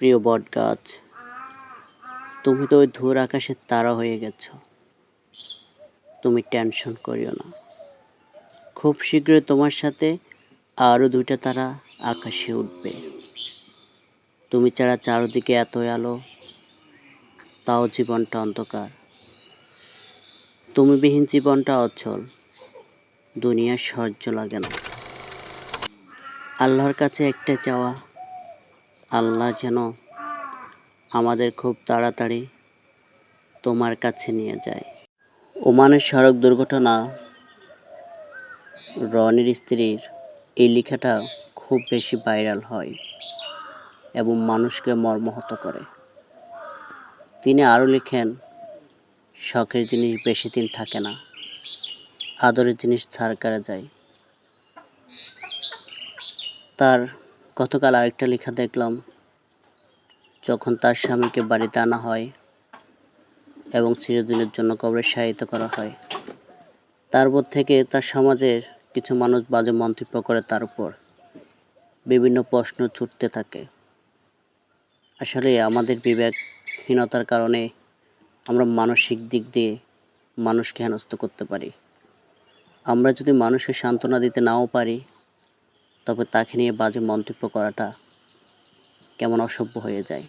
প্রিয় বটগাছ, তুমি তো ওই ধূর আকাশের তারা হয়ে গেছো। তুমি টেনশন করিও না, খুব শীঘ্রই তোমার সাথে আরও 2টা তারা আকাশে উঠবে। তুমি ছাড়া চারদিকে এত আলো, তাও জীবনটা অন্ধকার। তুমি বিহীন জীবনটা অচল, দুনিয়ার সহ্য লাগে না। আল্লাহর কাছে একটা চাওয়া, আল্লাহ যেন আমাদের খুব তাড়াতাড়ি তোমার কাছে নিয়ে যায়। ওমানের সড়ক দুর্ঘটনা রনির স্ত্রীর এই লেখাটা খুব বেশি ভাইরাল হয় এবং মানুষকে মর্মাহত করে। তিনি আরও লিখেন, শখের জিনিস বেশি দিন থাকে না, আদরের জিনিস ছাড় করে যায়। তার গতকাল আরেকটা লেখা দেখলাম, যখন তার স্বামীকে বাড়িতে আনা হয় এবং চিরদিনের জন্য কবরে শায়িত করা হয়, তারপর থেকে তার সমাজের কিছু মানুষ বাজে মন্তব্য করে তার উপর, বিভিন্ন প্রশ্ন ছুটতে থাকে। আসলে আমাদের বিবেকহীনতার কারণে আমরা মানসিক দিক দিয়ে মানুষকে হেনস্থ করতে পারি। আমরা যদি মানুষকে সান্ত্বনা দিতে নাও পারি, তবে তাকে নিয়ে বাজে মন্তব্য করাটা কেমন অসভ্য হয়ে যায়।